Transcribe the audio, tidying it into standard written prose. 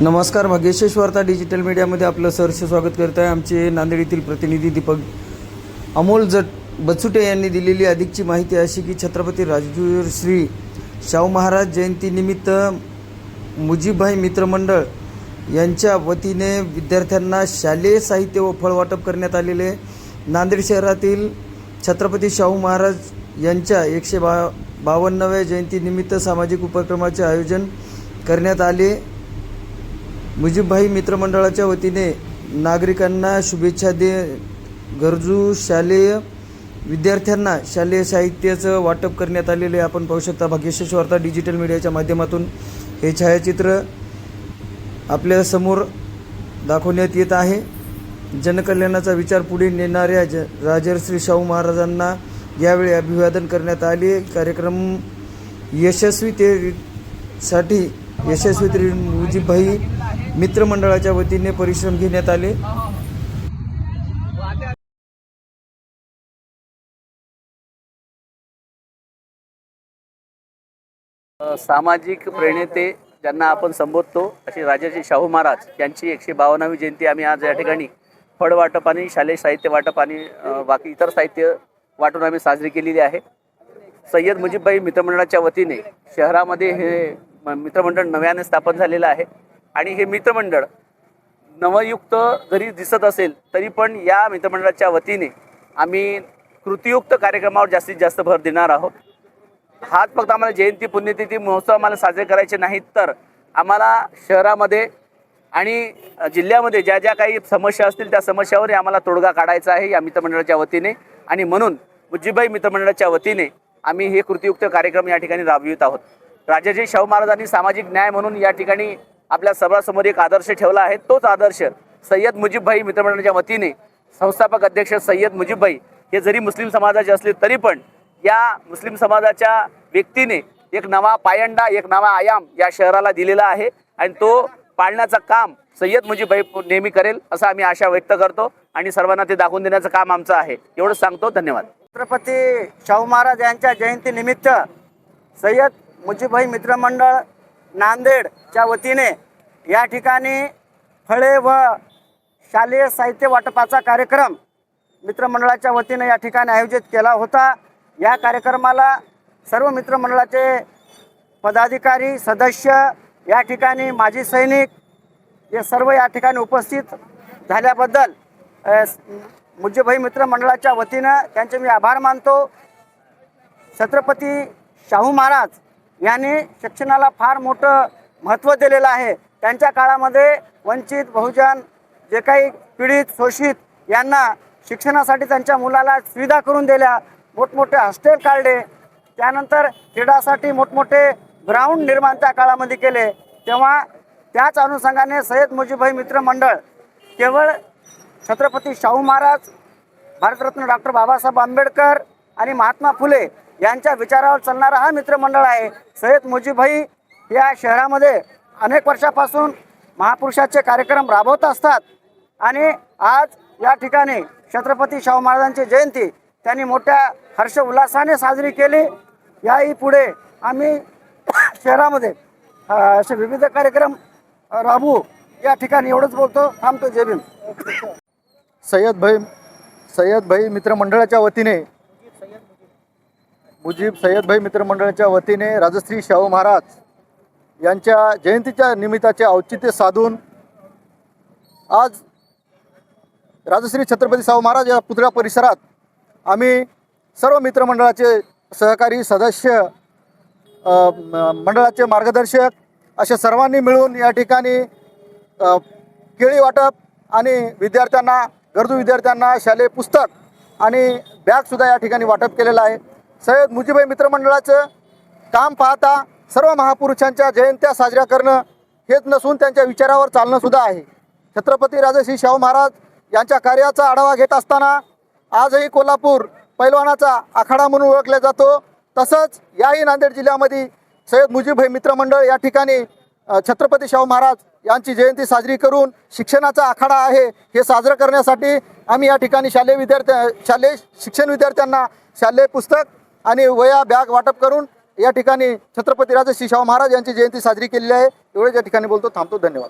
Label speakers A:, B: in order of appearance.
A: नमस्कार, भाग्यशेष वार्ता डिजिटल मीडियामध्ये आपलं सहर्ष स्वागत करत आहे। आमचे नांदेड येथील प्रतिनिधी दीपक अमोल बचुटे यांनी दिलेली अधिकची माहिती अशी की छत्रपती राजश्री शाहू महाराज जयंतीनिमित्त मुजीबभाई मित्रमंडळ यांच्या वतीने विद्यार्थ्यांना शालेय साहित्य व फळ वाटप करण्यात आलेले। नांदेड शहरातील छत्रपती शाहू महाराज यांच्या 152व्या जयंतीनिमित्त सामाजिक उपक्रमाचे आयोजन करण्यात आले। मुजीबभाई मित्रमंडळाच्या वतीने नागरिकांना शुभेच्छा गरजू शालेय विद्यार्थ्यांना शालेय साहित्याचं वाटप करण्यात आलेले आपण पाहू शकता। भाग्यशेष वार्ता डिजिटल मीडियाच्या माध्यमातून हे छायाचित्र आपल्या समोर दाखवण्यात येत आहे। जनकल्याणाचा विचार पुढे नेणाऱ्या राजर्षी शाहू महाराजांना यावेळी अभिवादन करण्यात आले। कार्यक्रम यशस्वीतेसाठी मुजीबभाई मित्रमंडळाच्या वतीने परिश्रम घेण्यात आले।
B: सामाजिक प्रणेते ज्यांना आपण संबोधतो असे राजर्षी शाहू महाराज यांची 152वी जयंती आम्ही आज या ठिकाणी फळ वाटप आणि शालेय साहित्य वाटप आणि बाकी इतर साहित्य वाटून आम्ही साजरी केलेली आहे। सय्यद मुजीबभाई मित्रमंडळाच्या वतीने शहरामध्ये हे मित्रमंडळ नव्याने स्थापन झालेलं आहे आणि हे मित्रमंडळ नवयुक्त जरी दिसत असेल तरी पण या मित्रमंडळाच्या वतीने आम्ही कृतीयुक्त कार्यक्रमावर जास्तीत जास्त भर देणार आहोत। हाच फक्त आम्हाला जयंती पुण्यतिथी महोत्सव आम्हाला साजरे करायचे नाहीत, तर आम्हाला शहरामध्ये आणि जिल्ह्यामध्ये ज्या ज्या काही समस्या असतील त्या समस्यावर आम्हाला तोडगा काढायचा आहे या मित्रमंडळाच्या वतीने। आणि म्हणून मुजीबभाई मित्रमंडळाच्या वतीने आम्ही हे कृतीयुक्त कार्यक्रम या ठिकाणी राबवित आहोत। राजर्षी शाहू महाराजांनी सामाजिक न्याय म्हणून या ठिकाणी आपल्या सर्वांसमोर एक आदर्श ठेवला आहे। तोच आदर्श सय्यद मुजीबभाई मित्रमंडळाच्या वतीने संस्थापक अध्यक्ष सय्यद मुजीबभाई हे जरी मुस्लिम समाजाचे असले तरी पण या मुस्लिम समाजाच्या व्यक्तीने एक नवा पायंडा, एक नवा आयाम या शहराला दिलेला आहे आणि तो पाळण्याचं काम सय्यद मुजीबभाई नेहमी करेल असं आम्ही आशा व्यक्त करतो आणि सर्वांना ते दाखवून देण्याचं काम आमचं आहे। एवढंच सांगतो, धन्यवाद।
C: छत्रपती शाहू महाराज यांच्या जयंतीनिमित्त सय्यद मुजीबभाई मित्रमंडळ नांदेडच्या वतीने या ठिकाणी फळे व शालेय साहित्य वाटपाचा कार्यक्रम मित्रमंडळाच्या वतीने या ठिकाणी आयोजित केला होता। या कार्यक्रमाला सर्व मित्रमंडळाचे पदाधिकारी, सदस्य, या ठिकाणी माजी सैनिक हे सर्व या ठिकाणी उपस्थित झाल्याबद्दल मुजीबभाई मित्रमंडळाच्या वतीनं त्यांचे मी आभार मानतो। छत्रपती शाहू महाराज यांनी शिक्षणाला फार मोठं महत्त्व दिलेलं आहे। त्यांच्या काळामध्ये वंचित बहुजन जे काही पीडित शोषित यांना शिक्षणासाठी त्यांच्या मुलाला सुविधा करून दिल्या, मोठमोठे हॉस्टेल काढले, त्यानंतर क्रीडासाठी मोठमोठे ग्राउंड निर्माण त्या काळामध्ये केले। तेव्हा त्याच अनुषंगाने सय्यद मुजीबभाई मित्रमंडळ केवळ छत्रपती शाहू महाराज, भारतरत्न डॉक्टर बाबासाहेब आंबेडकर आणि महात्मा फुले यांच्या विचारावर चालणारा हा मित्रमंडळ आहे। सय्यद मुजीबभाई या शहरामध्ये अनेक वर्षापासून महापुरुषाचे कार्यक्रम राबवत असतात आणि आज या ठिकाणी छत्रपती शाहू महाराजांची जयंती त्यांनी मोठ्या हर्ष उल्हासाने साजरी केली। याही पुढे आम्ही शहरामध्ये असे विविध कार्यक्रम राबवू या ठिकाणी एवढंच बोलतो, थांबतो। जय भीम।
D: सय्यदभाई मित्रमंडळाच्या वतीने सय्यदभाई मित्रमंडळाच्या वतीने राजश्री शाहू महाराज यांच्या जयंतीच्या निमित्ताचे औचित्य साधून आज राजश्री छत्रपती शाहू महाराज या पुतळा परिसरात आम्ही सर्व मित्रमंडळाचे सहकारी सदस्य, मंडळाचे मार्गदर्शक अशा सर्वांनी मिळून या ठिकाणी केळी वाटप आणि विद्यार्थ्यांना, गरजू विद्यार्थ्यांना शालेय पुस्तक आणि बॅगसुद्धा या ठिकाणी वाटप केलेलं आहे। सय्यद मुजीबभाई मित्रमंडळाचं काम पाहता सर्व महापुरुषांच्या जयंत्या साजऱ्या करणं हेच नसून त्यांच्या विचारावर चालणंसुद्धा आहे। छत्रपती राजर्षी शाहू महाराज यांच्या कार्याचा आढावा घेत असताना आजही कोल्हापूर पैलवानाचा आखाडा म्हणून ओळखला जातो। तसंच याही नांदेड जिल्ह्यामध्ये सय्यद मुजीबभाई मित्रमंडळ या ठिकाणी छत्रपती शाहू महाराज यांची जयंती साजरी करून शिक्षणाचा आखाडा आहे हे साजरं करण्यासाठी आम्ही या ठिकाणी शालेय शिक्षण विद्यार्थ्यांना शालेय पुस्तक आणि वह्या, बॅग वाटप करून या ठिकाणी छत्रपती राजश्री शाहू महाराज यांची जयंती साजरी केलेली आहे। एवढेच या ठिकाणी बोलतो, थांबतो। धन्यवाद।